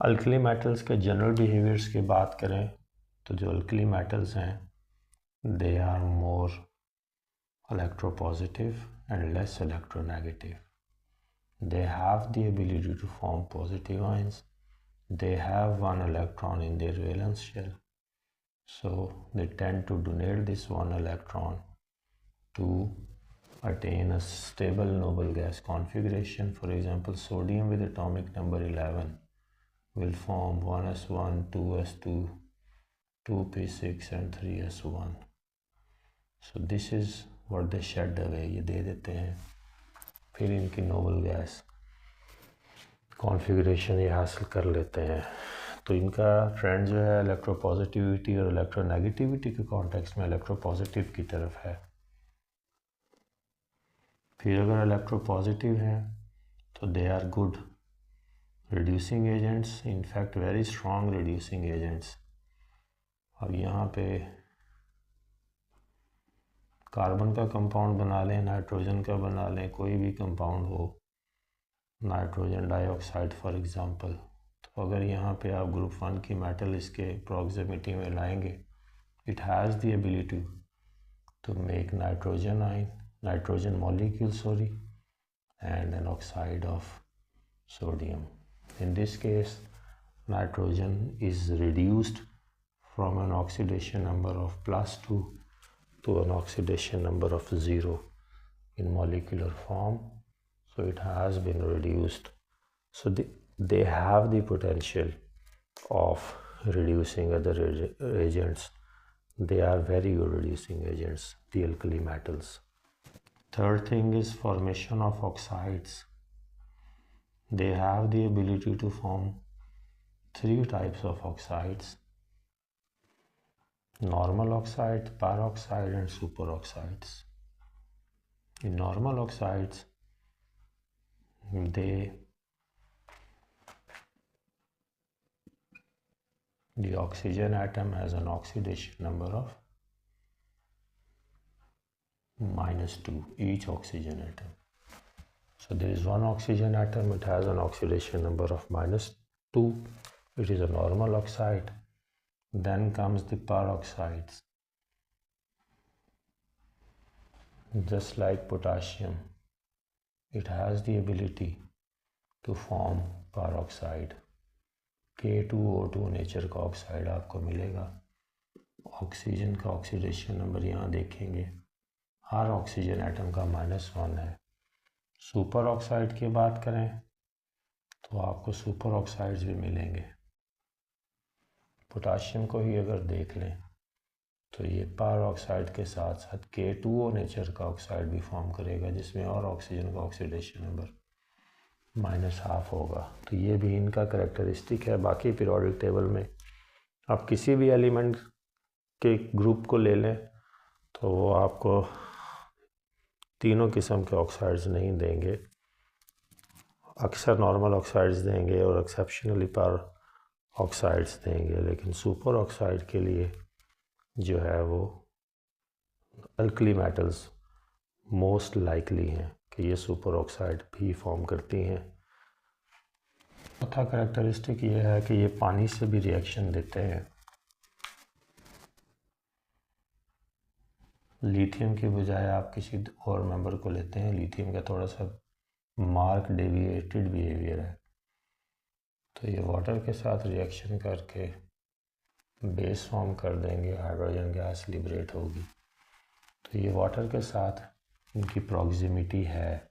Alkali metals के general behaviours की बात करें तो जो अल्कली मेटल्स हैं they are more electropositive and less electronegative. They have the ability to form positive ions. They have one electron in their valence shell, so they tend to donate this one electron to attain a stable noble gas configuration. For example, sodium with atomic number 11 will form 1s1, 2s2, 2p6 and 3s1. So this is what they shed away, ये दे देते हैं, फिर इनकी noble gas configuration ये हासिल कर लेते हैं। तो इनका ट्रेंड जो है इलेक्ट्रोपॉजिटिविटी और इलेक्ट्रोनेगेटिविटी के कॉन्टेक्स्ट में इलेक्ट्रोपॉजिटिव की तरफ है। फिर अगर इलेक्ट्रोपॉजिटिव हैं तो they are good reducing agents, in fact very strong reducing agents. अब यहाँ पे कार्बन का कंपाउंड बना लें, नाइट्रोजन का बना लें, कोई भी कंपाउंड हो, नाइट्रोजन डाइऑक्साइड फॉर एग्जांपल, तो अगर यहाँ पे आप ग्रुप 1 की मेटल इसके प्रॉक्सिमिटी में लाएंगे, it has the ability to make nitrogen ion, nitrogen molecule sorry, and an oxide of sodium. In this case, nitrogen is reduced from an oxidation number of +2 to an oxidation number of 0 in molecular form, so it has been reduced. So they have the potential of reducing other agents. They are very good reducing agents, the alkali metals. Third thing is formation of oxides. They have the ability to form 3 types of oxides: normal oxide, peroxide and superoxides. In normal oxides, the oxygen atom has an oxidation number of -2, each oxygen atom. So there is one oxygen atom, it has an oxidation number of -2, it is a normal oxide. Then comes the peroxides. Just like potassium, it has the ability to form peroxide. K2O2 nature का oxide आपको मिलेगा। Oxygen का oxidation number यहाँ देखेंगे, हर oxygen atom का -1 है। Super oxide की बात करें तो आपको सुपर ऑक्साइड्स भी मिलेंगे। पोटाशियम को ही अगर देख लें तो ये पेरोक्साइड के साथ साथ K2O नेचर का ऑक्साइड भी फॉर्म करेगा, जिसमें और ऑक्सीजन का ऑक्सीडेशन नंबर -1/2 होगा। तो ये भी इनका करैक्टरिस्टिक है। बाकी पीरियोडिक टेबल में आप किसी भी एलिमेंट के ग्रुप को ले लें तो वो आपको तीनों किस्म के ऑक्साइड्स नहीं देंगे, अक्सर नॉर्मल ऑक्साइड्स देंगे और एक्सेप्शनली पर ऑक्साइड्स देंगे, लेकिन सुपर ऑक्साइड के लिए जो है वो अल्कली मेटल्स मोस्ट लाइकली हैं कि ये सुपर ऑक्साइड भी फॉर्म करती हैं। चौथा करैक्टरिस्टिक ये है कि ये पानी से भी रिएक्शन देते हैं। लिथियम के बजाय आप किसी और मेंबर को लेते हैं, लिथियम का थोड़ा सा मार्क डेविएटेड बिहेवियर है, तो ये वाटर के साथ रिएक्शन करके बेस फॉर्म कर देंगे, हाइड्रोजन गैस लिबरेट होगी। तो ये वाटर के साथ इनकी प्रॉक्सिमिटी है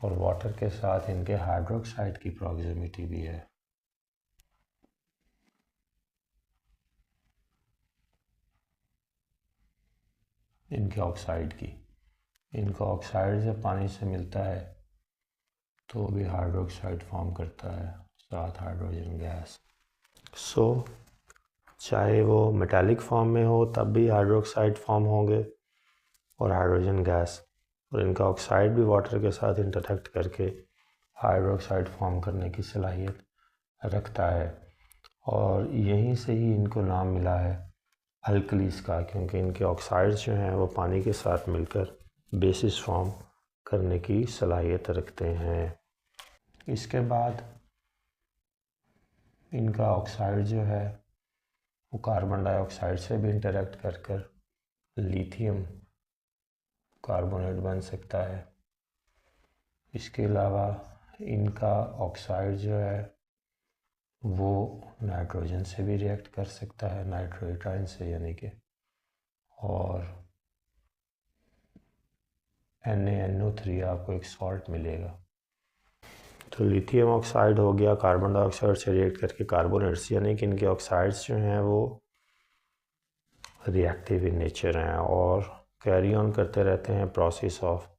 और वाटर के साथ इनके हाइड्रोक्साइड की प्रॉक्सिमिटी भी है। इनके ऑक्साइड की, इनका ऑक्साइड जब पानी से मिलता है तो भी हाइड्रोक्साइड फॉर्म करता है, साथ हाइड्रोजन गैस। सो चाहे वो मेटालिक फॉर्म में हो तब भी हाइड्रोक्साइड फॉर्म होंगे और हाइड्रोजन गैस, और इनका ऑक्साइड भी वाटर के साथ इंटरैक्ट करके हाइड्रोक्साइड फॉर्म करने की सलाहियत रखता है। और यहीं से ही इनको नाम मिला है अल्कलीस का, क्योंकि इनके ऑक्साइड्स जो हैं वो पानी के साथ मिलकर बेसिस फॉर्म करने की सलाहियत रखते हैं। इसके बाद इनका ऑक्साइड जो है वो कार्बन डाइऑक्साइड से भी इंटरेक्ट कर लिथियम कार्बोनेट बन सकता है। इसके अलावा इनका ऑक्साइड जो है वो नाइट्रोजन से भी रिएक्ट कर सकता है, नाइट्रोएटाइन से यानी कि, और NaNO3 आपको एक सॉल्ट मिलेगा। तो लिथियम ऑक्साइड हो गया कार्बन डाइऑक्साइड से रिएक्ट करके कार्बोनेट्स, यानी कि इनके ऑक्साइड्स जो हैं वो रिएक्टिव इन नेचर हैं और कैरी ऑन करते रहते हैं प्रोसेस ऑफ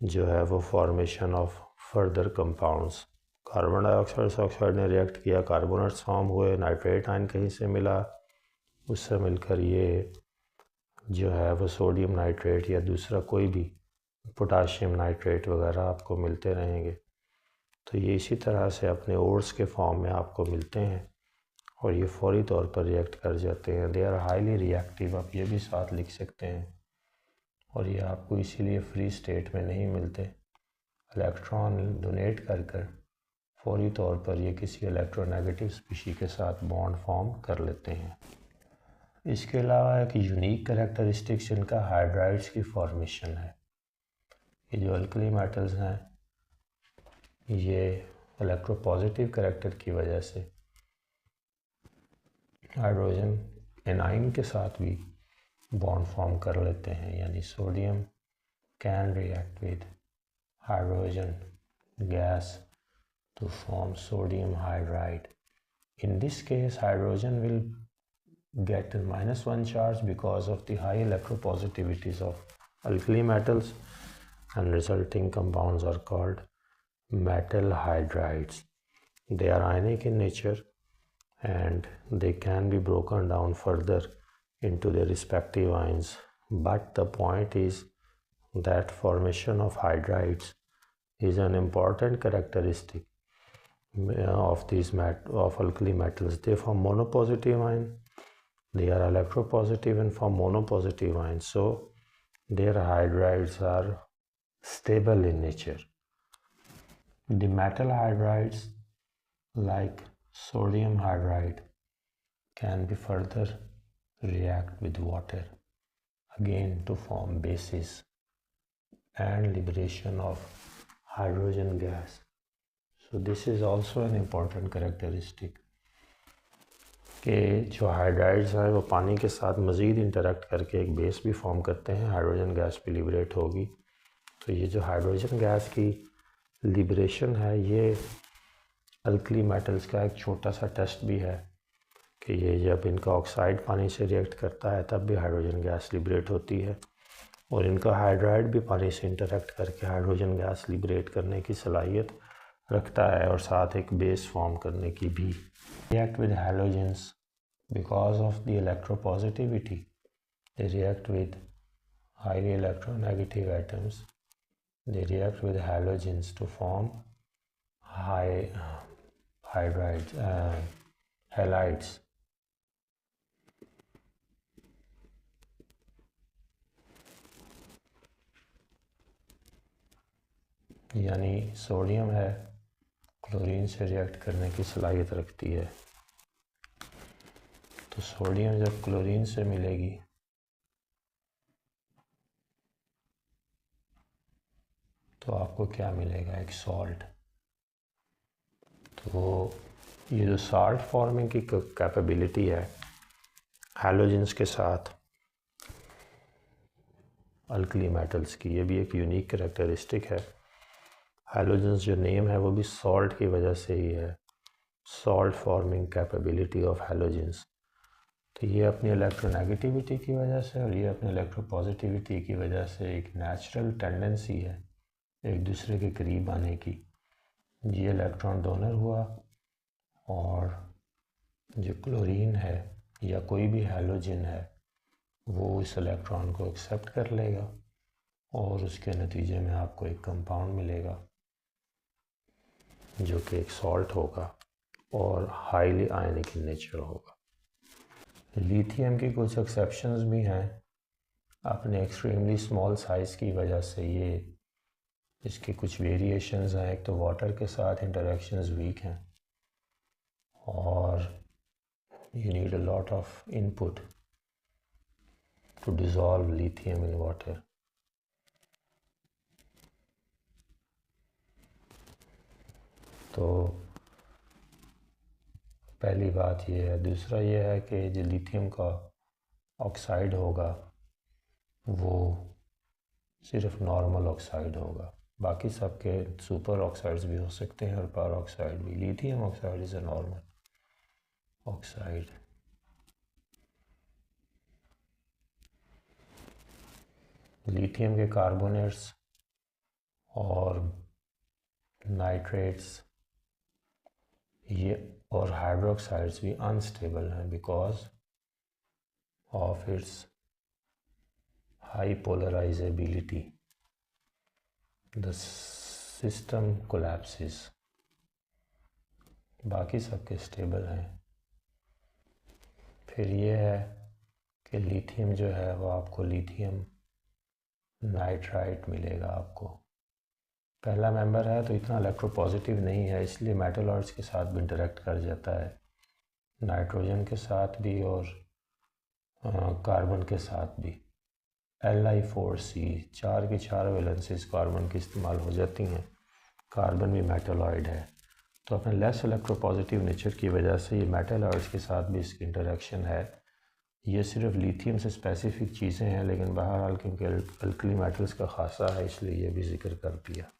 जो है वो formation of further compounds. Carbon dioxide से ऑक्साइड ने रिएक्ट किया, कार्बोनेट्स फॉर्म हुए, नाइट्रेट आयन कहीं से मिला, उससे मिलकर ये जो है वो सोडियम नाइट्रेट या दूसरा कोई भी पोटाशियम नाइट्रेट वगैरह आपको मिलते रहेंगे। तो ये इसी तरह से अपने ओर्स के फॉर्म में आपको मिलते हैं और ये फौरी तौर पर रिएक्ट कर जाते हैं। दे आर हाईली रिएक्टिव, आप ये भी साथ लिख सकते हैं। और ये आपको इसीलिए फ्री स्टेट में नहीं मिलते, इलेक्ट्रॉन डोनेट कर फौरी तौर पर ये किसी इलेक्ट्रोनेगेटिव स्पीशी के साथ बॉन्ड फॉर्म कर लेते हैं। इसके अलावा एक यूनिक कैरेक्टरिस्टिक्स इनका हाइड्राइड्स की फॉर्मेशन है। ये जो अल्कली मेटल्स हैं ये इलेक्ट्रोपॉजिटिव कैरेक्टर की वजह से हाइड्रोजन एनाइन के साथ भी बॉन्ड फॉर्म कर लेते हैं, यानी sodium can react with hydrogen gas to form sodium hydride. In this case, hydrogen will get -1 charge because of the high electropositivities of alkali metals, and resulting compounds are called metal hydrides. They are ionic in nature and they can be broken down further into their respective ions. But the point is that formation of hydrides is an important characteristic of these of alkali metals. They form monopositive ion, they are electropositive and form monopositive ions, so their hydrides are stable in nature. The metal hydrides like sodium hydride can be further react with water again to form bases and liberation of hydrogen gas. So this is also an important characteristic कि जो hydrides हैं वो पानी के साथ मज़ीद interact करके एक बेस भी फॉर्म करते हैं, हाइड्रोजन गैस भी लिबरेट होगी। तो ये जो हाइड्रोजन गैस की लिबरेशन है ये अल्कली मेटल्स का एक छोटा सा टेस्ट भी है कि ये जब इनका ऑक्साइड पानी से रिएक्ट करता है तब भी हाइड्रोजन गैस लिबरेट होती है, और इनका हाइड्राइड भी पानी से इंटरेक्ट करके हाइड्रोजन गैस लिबरेट करने की सलाहियत रखता है और साथ एक बेस फॉर्म करने की भी। React with halogens because of the electropositivity, they react with highly electronegative atoms, they react with halogens to form hydrides halides. यानी सोडियम है क्लोरीन से रिएक्ट करने की सलाहियत रखती है। तो सोडियम जब क्लोरीन से मिलेगी तो आपको क्या मिलेगा, एक सॉल्ट। तो ये जो सॉल्ट फॉर्मिंग की कैपेबिलिटी है हैलोजेंस के साथ अल्कली मेटल्स की, ये भी एक यूनिक कैरेक्टरिस्टिक है। हैलोजेंस जो नेम है वो भी सॉल्ट की वजह से ही है, salt forming capability of halogens. तो ये अपनी इलेक्ट्रोनेगेटिविटी की वजह से और ये अपनी इलेक्ट्रोपॉजिटिविटी की वजह से एक नेचुरल टेंडेंसी है एक दूसरे के करीब आने की। ये इलेक्ट्रॉन डोनर हुआ और जो क्लोरीन है या कोई भी हैलोजन है वो इस इलेक्ट्रॉन को एक्सेप्ट कर लेगा और उसके नतीजे में आपको एक कंपाउंड मिलेगा जो कि एक सॉल्ट होगा और हाईली आयनिक इन नेचर होगा। लिथियम की कुछ एक्सेप्शंस भी हैं अपने एक्सट्रीमली स्मॉल साइज़ की वजह से। ये इसके कुछ वेरिएशंस हैं, एक तो वाटर के साथ इंटरेक्शंस वीक हैं और you need a lot of input to dissolve lithium in water. तो पहली बात ये है। दूसरा ये है कि जो लिथियम का ऑक्साइड होगा वो सिर्फ नॉर्मल ऑक्साइड होगा, बाकी सबके सुपर ऑक्साइड्स भी हो सकते हैं और पर ऑक्साइड भी। Lithium oxide is a normal oxide. Lithium के कार्बोनेट्स और नाइट्रेट्स ये और हाइड्रोक्साइड्स भी अनस्टेबल हैं because of its high polarisability. The system collapses. बाकी सबके स्टेबल हैं। फिर ये है कि लिथियम जो है वो आपको लिथियम नाइट्राइट मिलेगा। आपको पहला मेंबर है तो इतना इलेक्ट्रोपॉजिटिव नहीं है, इसलिए मेटलॉइड्स के साथ भी इंटरेक्ट कर जाता है, नाइट्रोजन के साथ भी और कार्बन के साथ भी। Li4C 4 की 4 वैलेंसीज कार्बन की इस्तेमाल हो जाती हैं। कार्बन भी मेटलॉइड है, तो अपने लेस इलेक्ट्रोपॉजिटिव नेचर की वजह से ये मेटलॉइड्स के साथ भी इसकी इंटरेक्शन है। ये सिर्फ लिथियम से स्पेसिफिक चीज़ें हैं, लेकिन बहरहाल क्योंकि अल्कली मेटल्स का खासा है इसलिए ये भी जिक्र कर दिया।